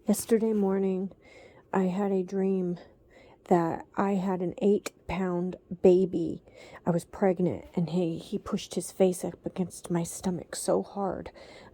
Yesterday morning, I had a dream that I had an 8-pound baby. I was pregnant, and he pushed his face up against my stomach so hard,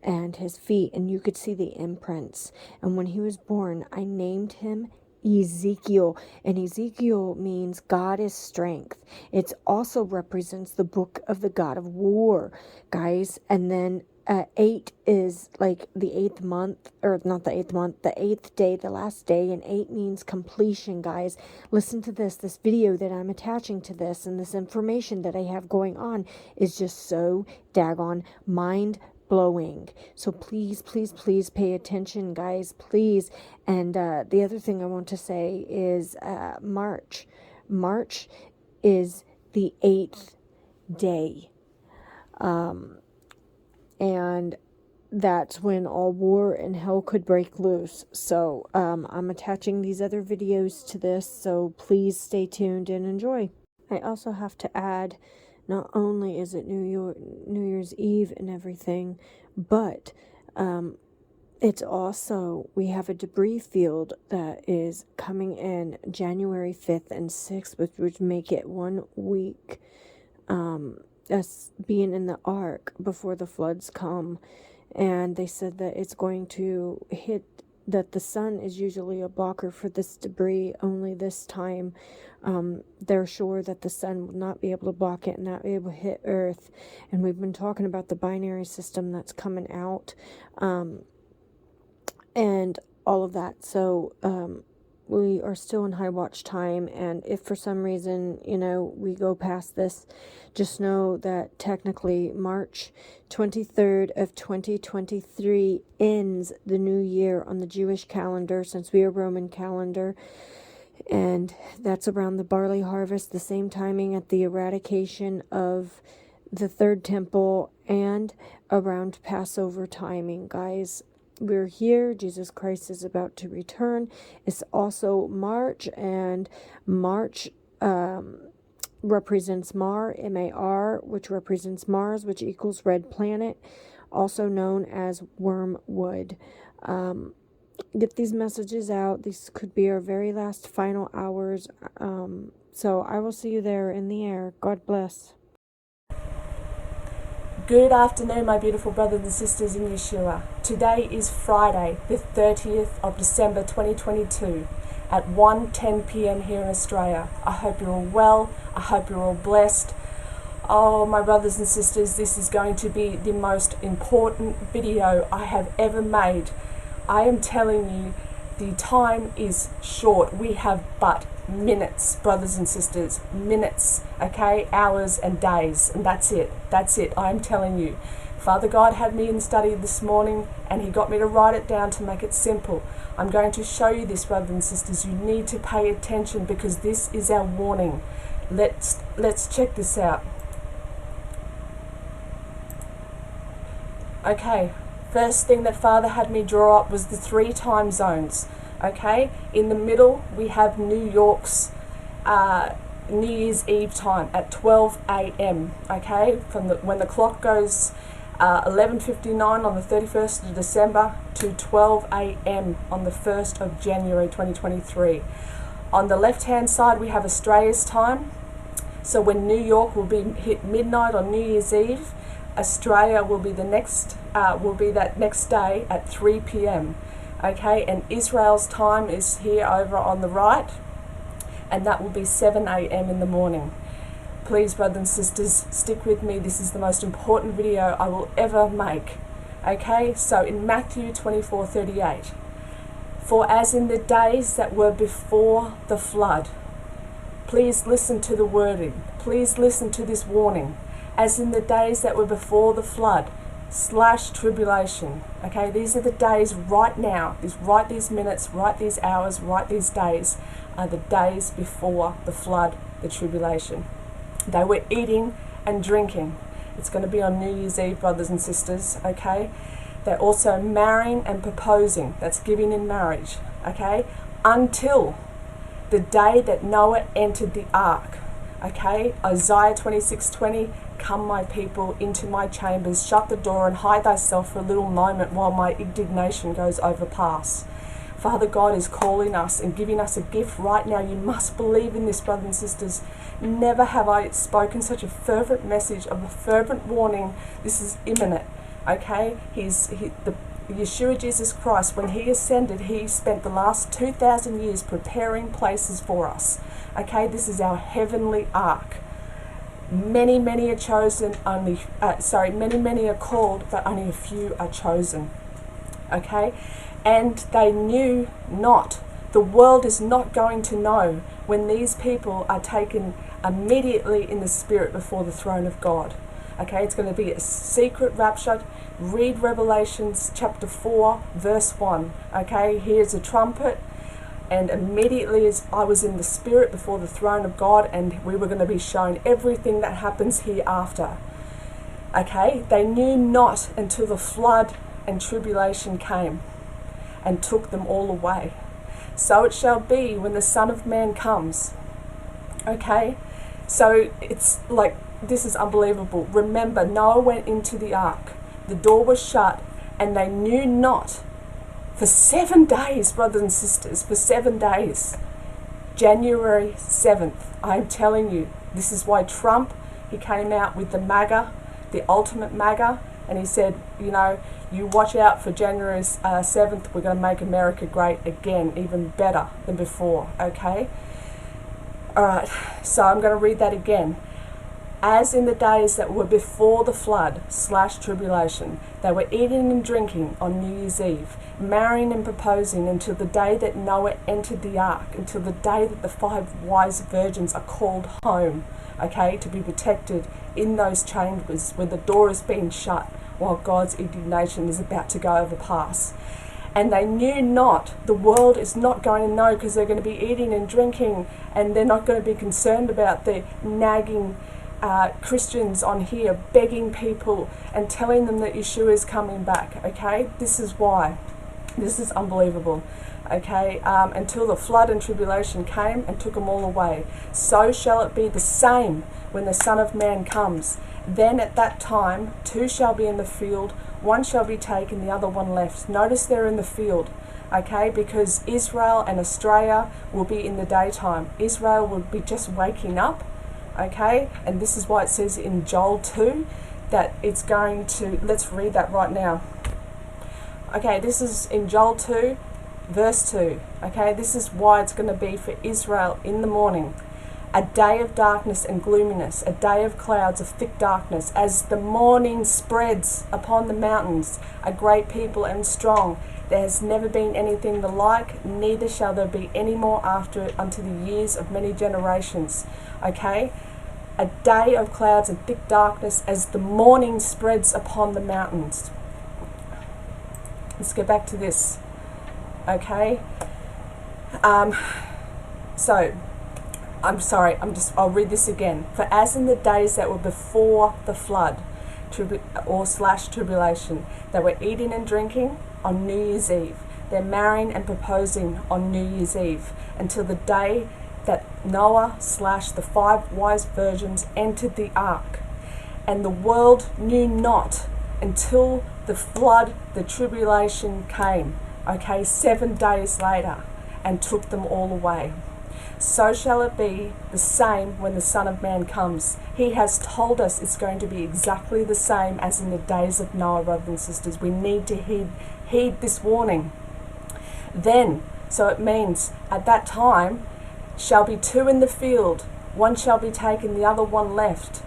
and his feet, and you could see the imprints. And when he was born, I named him Ezekiel, and Ezekiel means God is strength. It also represents the book of the God of war, guys. And then 8 is like the 8th month, or not the 8th month, the 8th day, the last day, and 8 means completion, guys. Listen to this video that I'm attaching to this, and this information that I have going on is just so daggone mind-blowing. So please, please, please pay attention, guys, please. And the other thing I want to say is March. March is the 8th day. And that's when all war and hell could break loose. So I'm attaching these other videos to this, so please stay tuned and enjoy. I also have to add, not only is it New Year's Eve and everything, but it's also, we have a debris field that is coming in January 5th and 6th, which would make it 1 week us being in the ark before the floods come. And they said that it's going to hit, that the sun is usually a blocker for this debris. Only this time they're sure that the sun will not be able to block it and not be able to hit earth. And we've been talking about the binary system that's coming out and all of that. So we are still in high watch time, and if for some reason, we go past this, just know that technically March 23rd of 2023 ends the new year on the Jewish calendar, since we are Roman calendar, and that's around the barley harvest, the same timing at the eradication of the third temple, and around Passover timing, guys. We're here. Jesus Christ is about to return. It's also March, and March represents Mar, which represents Mars, which equals red planet, also known as wormwood. Get these messages out. These could be our very last final hours. So I will see you there in the air. God bless. Good afternoon, my beautiful brothers and sisters in Yeshua. Today is Friday, the 30th of December 2022 at 1:10 p.m. here in Australia. I hope you're all well. I hope you're all blessed. Oh, my brothers and sisters, this is going to be the most important video I have ever made. I am telling you, the time is short. We have but minutes, brothers and sisters, minutes, okay, hours and days, and that's it. I'm telling you. Father God had me in study this morning, and he got me to write it down to make it simple. I'm going to show you this, brothers and sisters. You need to pay attention, because this is our warning. Let's check this out. Okay, first thing that Father had me draw up was the 3 time zones. Okay, in the middle we have New York's New Year's Eve time at 12 a.m. Okay, from when the clock goes 11:59 on the 31st of December to 12 a.m. on the 1st of January 2023. On the left hand side we have Australia's time. So when New York will be hit midnight on New Year's Eve, Australia will be that next day at 3 p.m. Okay, and Israel's time is here over on the right, and that will be 7 a.m. in the morning. Please, brothers and sisters, stick with me. This is the most important video I will ever make. Okay, so in Matthew 24:38, for as in the days that were before the flood, please listen to the wording. Please listen to this warning. As in the days that were before the flood, / tribulation. Okay, these are the days right now. Write these minutes, write these hours, write these days are the days before the flood, the tribulation. They were eating and drinking. It's going to be on New Year's Eve, brothers and sisters. Okay, they're also marrying and proposing. That's giving in marriage. Okay, until the day that Noah entered the ark. Okay, Isaiah 26:20. Come, my people, into my chambers, shut the door and hide thyself for a little moment while my indignation goes over past. Father God is calling us and giving us a gift right now. You must believe in this, brothers and sisters. Never have I spoken such a fervent message of a fervent warning. This is imminent, okay? Yeshua Jesus Christ, when he ascended, he spent the last 2,000 years preparing places for us, okay? This is our heavenly ark. Many are chosen, many are called, but only a few are chosen, okay? And they knew not. The world is not going to know when these people are taken immediately in the spirit before the throne of God. Okay, it's going to be a secret rapture. Read Revelations chapter 4, verse 1. Okay, here's a trumpet. And immediately as I was in the spirit before the throne of God, and we were going to be shown everything that happens hereafter. Okay, they knew not until the flood and tribulation came and took them all away. So it shall be when the Son of Man comes. Okay, so it's like, this is unbelievable. Remember, Noah went into the ark. The door was shut, and they knew not for 7 days, brothers and sisters, for 7 days. January 7th, I'm telling you, this is why Trump, he came out with the MAGA, the ultimate MAGA, and he said, you know, you watch out for January 7th, we're going to make America great again, even better than before, okay? All right, so I'm going to read that again. As in the days that were before the flood / tribulation, they were eating and drinking on New Year's Eve, marrying and proposing until the day that Noah entered the ark, until the day that the 5 wise virgins are called home, okay, to be protected in those chambers where the door is being shut while God's indignation is about to go overpass. And they knew not, the world is not going to know, because they're going to be eating and drinking, and they're not going to be concerned about the nagging Christians on here begging people and telling them that Yeshua is coming back, okay? This is why. This is unbelievable, okay? Until the flood and tribulation came and took them all away. So shall it be the same when the Son of Man comes. Then at that time 2 shall be in the field, 1 shall be taken, the other 1 left. Notice they're in the field, okay? Because Israel and Australia will be in the daytime. Israel will be just waking up, okay? And this is why it says in Joel 2 that it's going to, let's read that right now. Okay, this is in Joel 2, verse 2. Okay, this is why it's going to be for Israel in the morning. A day of darkness and gloominess, a day of clouds of thick darkness, as the morning spreads upon the mountains, a great people and strong. There has never been anything the like, neither shall there be any more after it unto the years of many generations. Okay? A day of clouds and thick darkness as the morning spreads upon the mountains. Let's get back to this. Okay? I'll read this again. For as in the days that were before the flood, / tribulation, they were eating and drinking on New Year's Eve. They're marrying and proposing on New Year's Eve until the day that Noah / the 5 wise virgins entered the ark. And the world knew not until the flood, the tribulation came, okay, 7 days later, and took them all away. So shall it be the same when the Son of Man comes. He has told us it's going to be exactly the same as in the days of Noah, brothers and sisters. We need to heed this warning. Then, so it means at that time, shall be 2 in the field, 1 shall be taken, the other 1 left.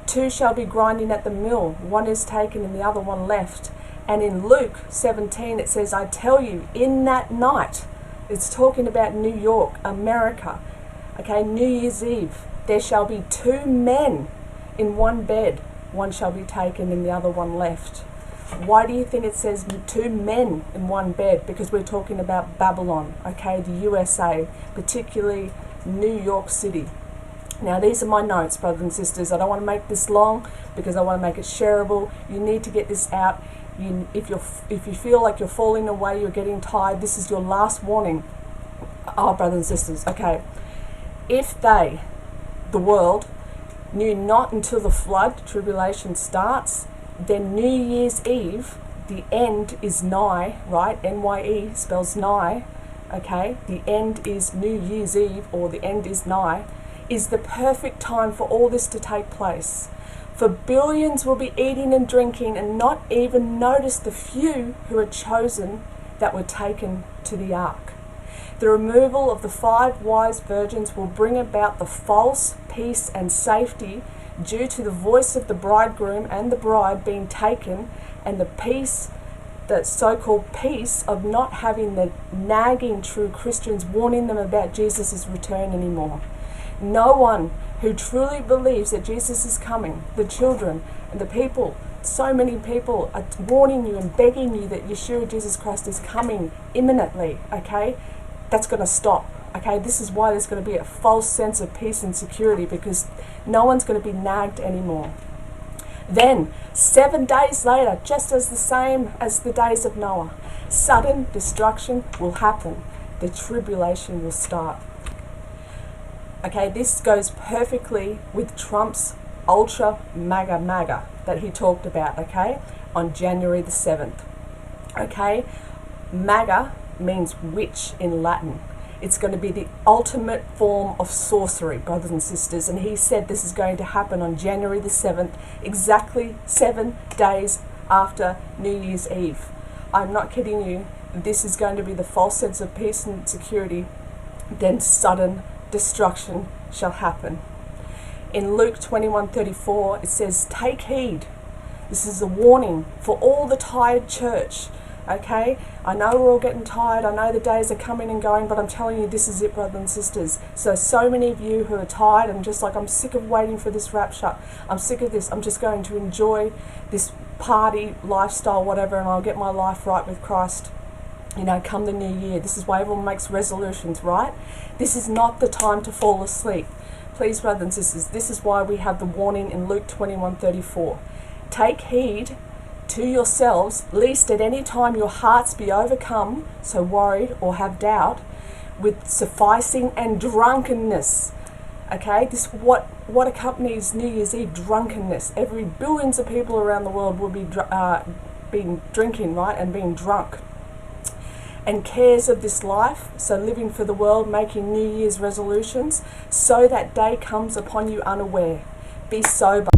2 shall be grinding at the mill, 1 is taken and the other 1 left. And in Luke 17 it says, I tell you, in that night, it's talking about New York, America, okay, New Year's Eve, there shall be 2 men in 1 bed, 1 shall be taken and the other 1 left. Why do you think it says 2 men in 1 bed? Because we're talking about Babylon, okay, the USA, particularly New York City. Now these are my notes, brothers and sisters. I don't want to make this long because I want to make it shareable. You need to get this out. If you feel like you're falling away, you're getting tired, this is your last warning. Oh, brothers and sisters, okay. If they, the world, knew not until the flood, tribulation starts, then New Year's Eve, the end is nigh, right? NYE spells nigh, okay? The end is New Year's Eve, or the end is nigh, is the perfect time for all this to take place. For billions will be eating and drinking and not even notice the few who are chosen that were taken to the ark. The removal of the 5 wise virgins will bring about the false peace and safety due to the voice of the bridegroom and the bride being taken, and the peace, that so-called peace of not having the nagging true Christians warning them about Jesus' return anymore. No one who truly believes that Jesus is coming, the children and the people, so many people are warning you and begging you that Yeshua Jesus Christ is coming imminently, okay? That's going to stop, okay? This is why there's going to be a false sense of peace and security, because no one's going to be nagged anymore. Then, 7 days later, just as the same as the days of Noah, sudden destruction will happen. The tribulation will start. Okay, this goes perfectly with Trump's ultra MAGA that he talked about, okay, on January the 7th. Okay, MAGA means witch in Latin. It's going to be the ultimate form of sorcery, brothers and sisters, and he said this is going to happen on January the 7th, exactly 7 days after New Year's Eve. I'm not kidding you. This is going to be the false sense of peace and security. Then sudden destruction shall happen. In Luke 21:34, it says, take heed. This is a warning for all the tired church. Okay, I know we're all getting tired. I know the days are coming and going, but I'm telling you, this is it, brothers and sisters. So many of you who are tired and just like, I'm sick of waiting for this rapture. I'm sick of this. I'm just going to enjoy this party lifestyle, whatever, and I'll get my life right with Christ. You know, come the new year. This is why everyone makes resolutions, right? This is not the time to fall asleep. Please, brothers and sisters, this is why we have the warning in Luke 21:34. Take heed to yourselves, lest at any time your hearts be overcome, so worried or have doubt, with sufficing and drunkenness. Okay, this what accompanies New Year's Eve? Drunkenness. Every billions of people around the world will be being drinking, right, and being drunk. And cares of this life, so living for the world, making New Year's resolutions, so that day comes upon you unaware. Be sober.